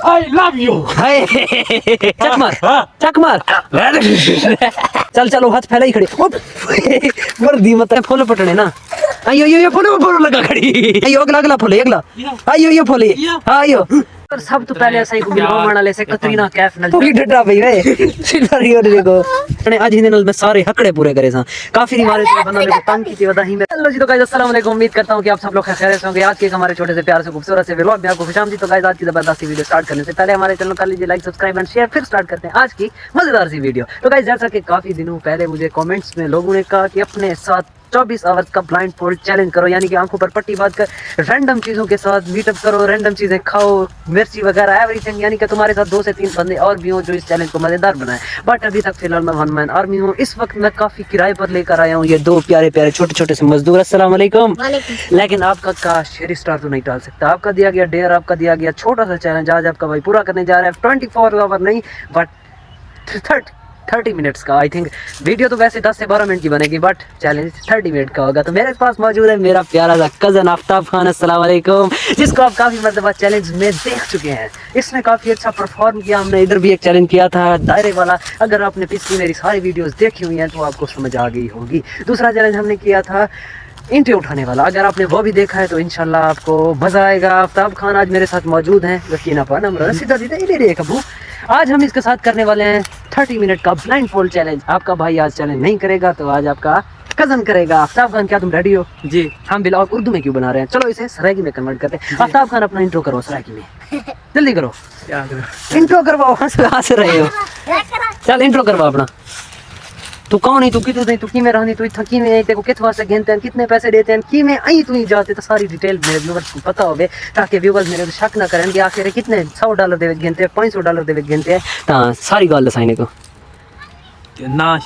I love you. चक मार चक मार। चल चलो हाथ फैला ही खड़ी वर्दी मत फॉलो पटने ना। आयो यो फॉलो फॉलो लगा खड़ी। आयो अगला अगला फॉलो अगला। आयो यो फॉलो आयो। पर सब तो पहले ऐसा ही को बिलवा मारना ले से कतरीना कैफ नल की डड्डा भाई रे सिलरी और देखो ने आज ही दिन में सारे हकड़े पूरे करे सा काफी हमारे तो बंदा मेरे को तंग की थी वदा ही में। हेलो जी तो गाइस अस्सलाम वालेकुम, उम्मीद करता हूं कि आप सब लोग खैरियत से होंगे। आज के हमारे छोटे से प्यार से खूबसूरत से व्लॉग में आपको खुशामदीद। तो गाइस आज की जबरदस्त वीडियो स्टार्ट करने से पहले हमारे चैनल को कर लीजिए लाइक सब्सक्राइब एंड शेयर। फिर स्टार्ट करते हैं आज की मजेदार सी वीडियो। तो गाइस जैसा कि काफी दिनों पहले मुझे कमेंट्स में लोगों ने कहा कि अपने साथ 24 आवर्स का ब्लाइंड फोल्ड चैलेंज करो, यानी कि आंखों पर पट्टी बांध कर रैंडम चीजों के साथ मीटअप करो, रैंडम चीजें खाओ, मिर्ची वगैरह एवरीथिंग, यानी कि तुम्हारे साथ 2 से 3 बंदे और भी हो जो इस चैलेंज को मजेदार बनाए। बट अभी तक फिलहाल मैं वन मैन आर्मी हूँ। इस वक्त मैं काफी किराए पर लेकर आया हूँ ये 2 प्यारे प्यारे छोटे छोटे से मजदूर। अस्सलाम वालेकुम। लेकिन आपका का शेयर स्टार तो नहीं डाल सकता। आपका दिया गया डेयर, आपका दिया गया छोटा सा चैलेंज आज आपका भाई पूरा करने जा रहा है। 24 आवर नहीं बट 30 मिनट्स का। आई थिंक वीडियो तो वैसे 10 से 12 मिनट की बनेगी बट चैलेंज 30 मिनट का होगा। तो मेरे पास मौजूद है मेरा प्यारा सा कजन आफ्ताब खान, अस्सलाम वालेकुम, जिसको आप काफी मरतबा चैलेंज में देख चुके हैं। इसने काफी अच्छा परफॉर्म किया। हमने इधर भी एक चैलेंज किया था दायरे वाला, अगर आपने पिछली मेरी सारी वीडियोस देखी हुई हैं तो आपको समझ आ गई होगी। दूसरा चैलेंज हमने किया था ईंटें उठाने वाला, अगर आपने वो भी देखा है तो इंशाल्लाह आपको मजा आएगा। आफ्ताब खान आज मेरे साथ मौजूद हैं। यकीन अपन हम सीधा सीधा इधर कबू। आज हम इसके साथ करने वाले हैं 30 मिनट का ब्लाइंड फोल्ड चैलेंज। आपका भाई आज चैलेंज नहीं करेगा तो आज आपका कजन करेगा। आफ्ताब खान क्या तुम रेडी हो? जी। हम ब्लॉग उर्दू में क्यों बना रहे हैं, चलो इसे सराइकी में कन्वर्ट करते हैं। आफ्ताब खान अपना इंट्रो करो सराइकी में, जल्दी करो। इंट्रो करवाओ, हंस रहे हो। चल इंट्रो करवाओ अपना। तू कौन है, तू कितने नहीं, तू की में रहनी, तू थकी में तेरे को कित वास्ते गिनते हैं, कितने पैसे देते हैं, की में आई तू ही जाते तो सारी डिटेल मेरे व्यूअर्स को पता होवे, ताकि व्यूअर्स मेरे को शक ना करें कि आखिर कितने $100 देवे गिनते हैं, $500 देवे गिनते हैं। ता सारी गल दसाइने को ना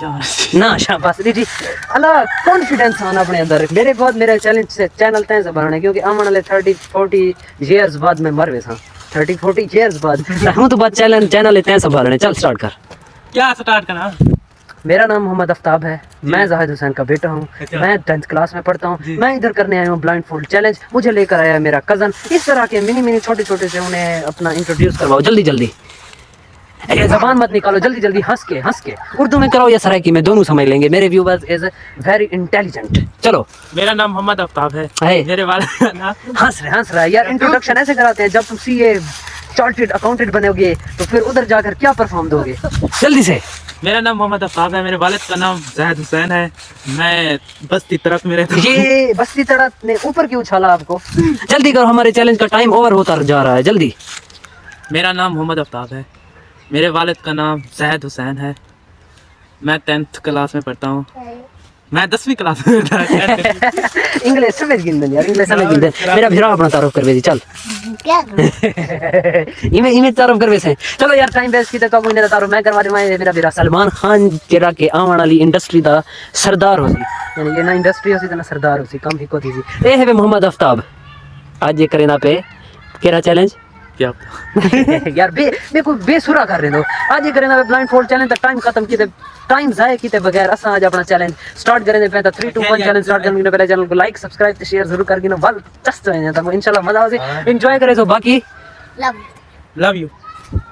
शाबाश जी। अल्लाह कॉन्फिडेंस आना अपने अंदर। मेरे बाद मेरे चैलेंज से चैनल तय से बनाने, क्योंकि आने वाले 30-40 इयर्स बाद मैं मर वैसा 30-40 इयर्स बाद हम तो बात चैनल तय से बनाने। चल स्टार्ट कर। क्या स्टार्ट करना? मेरा नाम मोहम्मद आफ्ताब है, मैं जाहिद हुसैन का बेटा हूँ, मैं 10th क्लास में पढ़ता हूँ। मैं इधर करने आया हूँ ब्लाइंड फोल्ड चैलेंज। मुझे लेकर आया है मेरा कजन। इस तरह के मिनी छोटे छोटे से उन्हें अपना इंट्रोड्यूस करवाओ जल्दी जल्दी। जबान मत निकालो, जल्दी जल्दी हंस के उर्दू में करो या सराइकी में, दोनों समझ लेंगे। मेरे व्यूअर्स इज वेरी इंटेलिजेंट। चलो। मेरा नाम मोहम्मद आफ्ताब है। मेरे वाले का नाम हंस रहा है यार। इंट्रोडक्शन ऐसे कराते हैं, जब तुम सीए चार्टर्ड अकाउंटेंट बनोगे तो फिर उधर जाकर क्या परफॉर्म दोगे, जल्दी से। मेरा नाम मोहम्मद आफ्ताब है। मेरे वालिद का नाम जाहिद हुसैन है। मैं बस्ती तरफ में रहता हूँ। ये बस्ती तरफ ने ऊपर क्यों उछाला आपको? जल्दी करो, हमारे चैलेंज का टाइम ओवर होता जा रहा है, जल्दी। मेरा नाम मोहम्मद आफ्ताब है। मेरे वालिद का नाम जाहिद हुसैन है। मैं 10th क्लास में पढ़ता हूँ। मैं 10वीं क्लास में इंग्लिश समझ गिंदन यार, इंग्लिश समझ गिंदन। मेरा भिरा अपना तारुफ करवे दी चल। क्या इमे तारुफ करवे से। चलो यार टाइम वेस्ट कीते तो मुझे तारुफ मैं करवा दूं। मेरा भिरा सलमान खान जेड़ा के आवन वाली इंडस्ट्री दा सरदार होसी, यानी ये ना इंडस्ट्री होसी तो ना सरदार होसी, कम ही कोती सी। ए है मोहम्मद आफ्ताब आज ये करेना पे केरा चैलेंज क्या यार देखो बेसुरा कर रहे हो। आज ये करेना पे ब्लाइंड फोल्ड चैलेंज तक टाइम खत्म कीते, टाइम जाए कीते बगैर असा आज अपना चैलेंज स्टार्ट करेंगे। पहले 3 2 1 चैलेंज स्टार्ट करने के पहले चैनल को लाइक सब्सक्राइब ते शेयर जरूर करके ना वाल जस्ट हो जाता है इंशाल्लाह। मजा आवे, एंजॉय करे। सो बाकी लव यू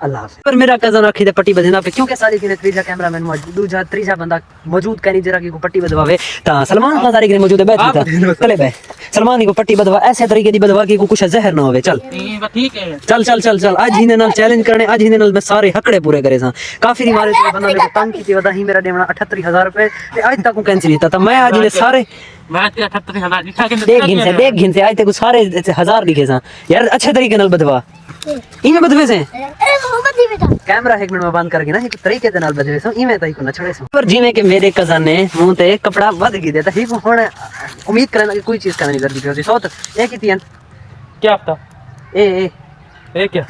अल्लाह हाफिज़। पर मेरा कजन रखी ते पट्टी बदना पे, क्योंकि सारी के त्रीजा कैमरामैन मौजूद, दूजा तीसरा बंदा मौजूद कहीं जरा की को पट्टी बदवावे ता सलमान खान सारी के मौजूद है। बैठ था चले बे सलमान को पट्टी बदवा ऐसे तरीके दी बदवा की को कुछ जहर ना होवे। चल ठीक है, चल चल चल चल। आज ही ने नाल चैलेंज करने, आज ही ने नाल मैं सारे हकड़े पूरे करे सा। काफी नहीं मारे तो बंदा मेरे को तंग की थी वदा ही मेरा देवना 78000 रुपए ते आज तक को कैंसिल था। मैं आज ने सारे मैं 78000 लिखा के देख घिन से आज तक सारे 1000 लिखे सा यार। अच्छे तरीके नाल बदवा इमे बदवे से कैमरा 1 मिनट में बंद करके ना एक तरीके दे नाल बदवे से इमे तई को न छड़े से। पर जिਵੇਂ कि मेरे कजन ने मुंह ते कपड़ा वध गई देता ही हुन उम्मीद करना कि कोई चीज करने की जरूरत होती। सोत ए की तीन क्या आफ्ताब ए क्या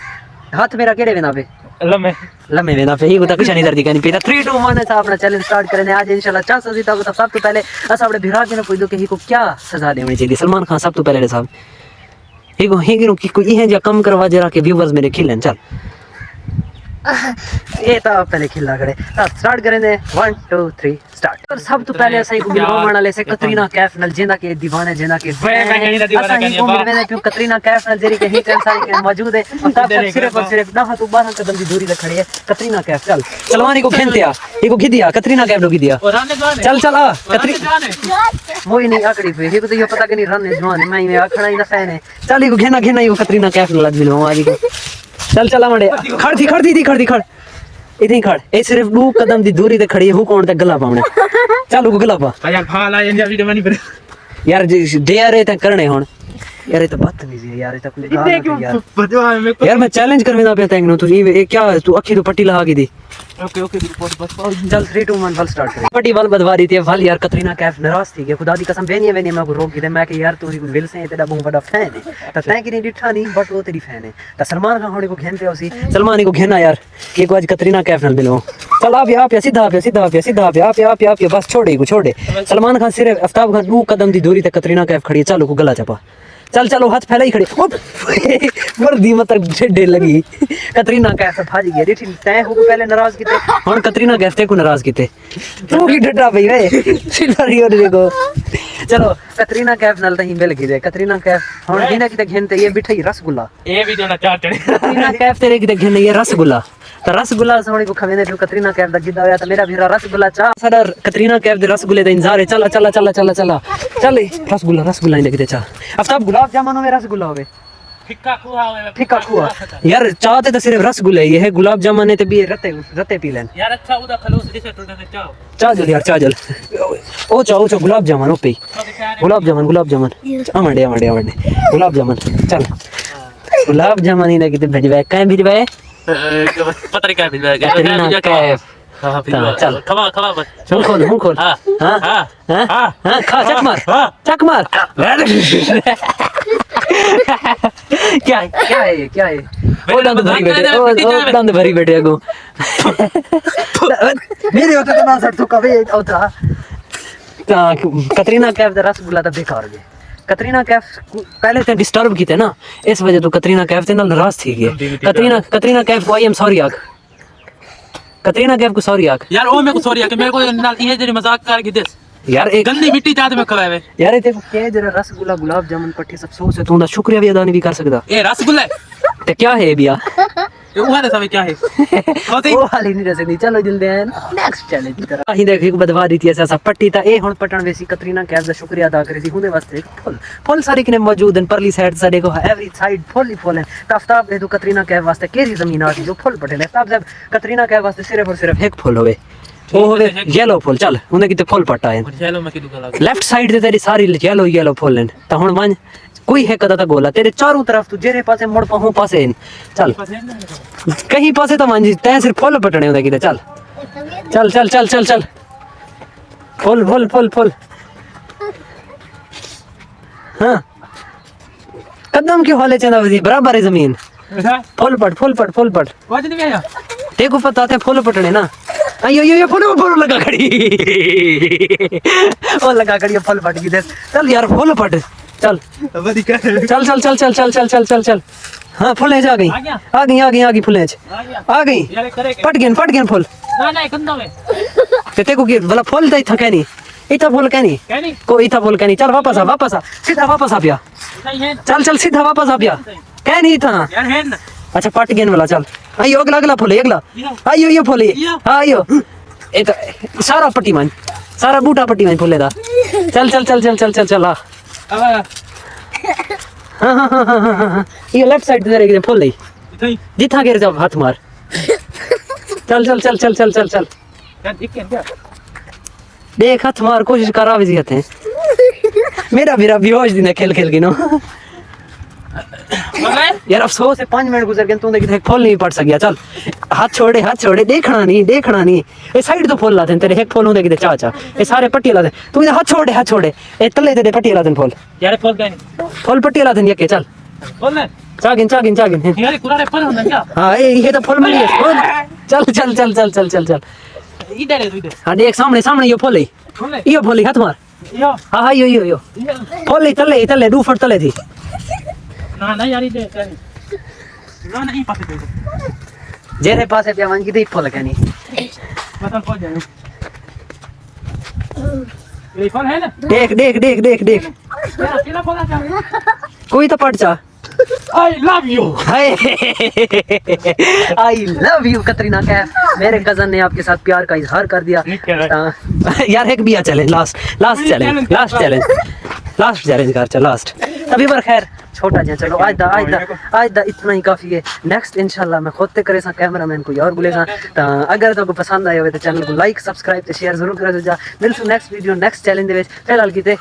हाथ मेरा केड़े वेना पे लम्बे वेना पे ही को कुछ नहीं दर्दी करनी पे। 3 2 1 ऐसा अपना चैलेंज स्टार्ट करने आज इंशाल्लाह। चांस जीता को सब तो पहले अस अपने भिरा के ना पूछ दो कि ही को क्या सजा देनी चाहिए। सलमान खान सब तो पहले साहब ही को की कोई है जो कम करवा जरा के व्यूअर्स मेरे खिलन। चल ये तो पहले खिला खड़े स्टार्ट करें दे 1 2 3 स्टार्ट और सब तो पहले ऐसा ही को मिलवाने वाले से कतरीना कैफ नल जिंदा के दीवाने जिंदा के ऐसा ही को मिलने क्यों कतरीना कैफ नल जेरी के ही सारी के मौजूद है और तब सिर्फ और सिर्फ 10 12 कदम की दूरी पे खड़ी है कतरीना कैफ चल चलवानी को खेलते आ ये को घिदिया कतरीना कैफ को घिदिया चल चल आ कतरीना मोई नहीं आकड़ी पे ये तो ये पता कि नहीं रन जवान मैं ये आखना ही ना फैन है चल ये को घेना घेना ये कतरीना कैफ नल मिलवा आज को चल चला मंडे खड़ इतनी खड़ ए सिर्फ 2 कदम दी दूरी ते खड़ी है हु कौन ते गला पावने चल गला पा यार भाला इंडिया वीडियो बनी पर यार डेयर है ते करने हुन यार ये तो बदतमीजी है यार ये तो कोई गाल यार मैं चैलेंज करवेदा पे तेंग नु तू ये क्या तू अखी तो पट्टी लगा के दी ओके रिपोर्ट बस चल 3 2 1 फल स्टार्ट कर पट्टी वाल बदवारी थी वाल यार कतरीना कैफ नाराज थी कि खुदा दी कसम बेनी मैं को रोक के मैं कि यार तू विल से तेरा बहुत बड़ा फैन है त तै कि नहीं डिठा नहीं बट वो तेरी फैन है त सलमान खान होने को घेनते उसी सलमान को घेना यार कि को आज कतरीना कैफ नाल मिलो चल आप सीधा बस छोड़े सलमान खान सिर्फ आफ्ताब खान 2 कदम दी दूरी तक कतरीना कैफ खड़ी चलो को गला चपा चलो हाथ फैला ही खड़े वर्दी मतलब छेड़े लगी कतरीना कैफ भाज गई रिठी तय हो पहले नाराज कीते हुन कतरीना कैफ ते को नाराज कीते तू की डटा पई वे सीधा रियो देखो चलो कतरीना कैफ नाल तही मिल गई कतरीना कैफ हुन बिना किते घेनते ये बिठाई रसगुल्ला ये भी देना चार चढ़े कतरीना कैफ तेरे किते घेन ये रसगुल्ला तो रसगुल्ला सोने को खवेने जो कतरीना कैफ दा गिदा होया तो मेरा भी रसगुल्ला चा साडा कतरीना कैफ दे रसगुल्ले दा इंतजार है चल रसगुल्ला इन किते चा आफ्ताब गुलाब जामुन में रसगुल्ला होवे फिक्का खुआ यार चाहते तो सिर्फ रसगुल्ले ये है गुलाब जामुन है तो भी रते पी लेन यार अच्छा उदा खलूस दिसे टूटे चा जल यार चा जल ओ चा गुलाब जामुन ओ पे गुलाब जामुन आमंडे गुलाब जामुन चल गुलाब जामुन ही ना किते भेजवाए काहे भेजवाए पता नहीं क्या भेजवाए कतरीना कैफ चल खवा बस मुंह खोल हां खा चक मार क्या है वो दंद भरी बैठे अगो मेरे होते तो ना सर तू कभी होता कतरीना कैफ दा रसगुल्ला तो बेकार गए कतरीना कैफ पहले तो डिस्टर्ब कीते ना इस वजह तो कतरीना कैफ से नाराज थी गई कतरीना कैफ को आई एम सॉरी आख कतरीना कैफ को सॉरी आख यार ओ मेरे को सॉरी आख मेरे को नाल ये जरी मजाक कर के दस यार एक गंदी मिट्टी चाहते में खवावे यार ते के जरा रसगुल्ला गुलाब जामुन पट्टी सब सोच से तूंदा शुक्रिया भी अदा नहीं भी कर सकदा ए रसगुल्ला ते क्या है बिया ये वो सब क्या है वो हाली नहीं रसे चलो जल्दी है नेक्स्ट चैलेंज की तरह ही देख एक बदवा दी थी ऐसा पट्टी ता ए हुन पटन वेसी कतरीना कैफ दा शुक्रिया अदा करे सी हुंदे वास्ते फुल सारे किने मौजूद हैं परली साइड साडे को एवरी साइड फुल है आफ्ताब दे तो कतरीना कैफ वास्ते केरी जमीन आ जो फुल पटेले आफ्ताब साहब कतरीना कैफ वास्ते सिर्फ और सिर्फ एक फुल होवे ओ होवे येलो फुल चल उन्हें किते फुल पट्टा है येलो में किदु लगा लेफ्ट साइड ते तेरी सारी येलो फुल हैं ता हुन मान कोई है कदा ता गोला तेरे चारों तरफ तू जेरे पासे मोड़ पाहू पासे चल कहीं पासे तो मान जी तै सिर्फ फुल पटने होदा किते चल फुल हां कदम के हौले चंदा वजी बराबर है जमीन फुल पट वाज नहीं आया देखो पता थे फुल पटने ना अयो फुल लगा खड़ी ओ लगा खड़ी फुल पट की दे चल यार फुल पट चल चल हाँ फुल आ गई फुल आ गई पट गए फुल ते को भला फुल दे था कहनी इथा फुल कहनी को इथा फुल कहनी चल वापस आ सीधा वापस आ पिया चल सीधा वापस आ पिया कहनी था अच्छा पट गए वाला चल आइयो अगला फुल आइयो ये फुल आइयो ए तो सारा पट्टी मान सारा बूटा पट्टी मान फुले दा चल हाँ ये लेफ्ट साइड तेरे एकदम फुल है जिथा गिर जाओ हाथ मार चल देख हाथ मार कोशिश करा भी हैं मेरा बेहोश दिन खेल के नो यार अफसोस है 5 मिनट गुजर गए तू देख फुल नहीं पड़ सकिया चल हाथ छोड़े देखना नहीं ये साइड तो फुल लाते तेरे एक फुल होंगे किते चाचा ये सारे पट्टी लाते तू इधर हाथ छोड़े ए तले तेरे पट्टी लाते फुल यार फुल पट्टी लाते ये चल फुल ना चागिन यार कुरारे फुल होना क्या हां ये तो फुल में है चल इधर हां देख सामने ये फुल है ये फुल हाथ मार हां यो फुल तले 2 फुट तले थी ना यार इधर ना नहीं पाते जेरे पास है प्यामान की फुल कहनी मतलब पहुंच जाए ये फल है ना देख देख देख देख देख क्या अकेला फल आता कोई तो पट जा I love you I love you Katrina Kaif. मेरे कजन ने आपके साथ प्यार का इजहार कर दिया। यार एक भी चैलेंज लास्ट चैलेंज कर चल लास्ट अभी पर खैर छोटा जा चलो आज दा इतना ही काफी है। नेक्स्ट इंशाल्लाह मैं खुद ते करे सा कैमरामैन कोई और बोले सा ता अगर तो पसंद आया हो तो चैनल को लाइक सब्सक्राइब ते शेयर जरूर करे जा। मिलसू नेक्स्ट वीडियो नेक्स्ट चैलेंज दे विच फिलहाल कीते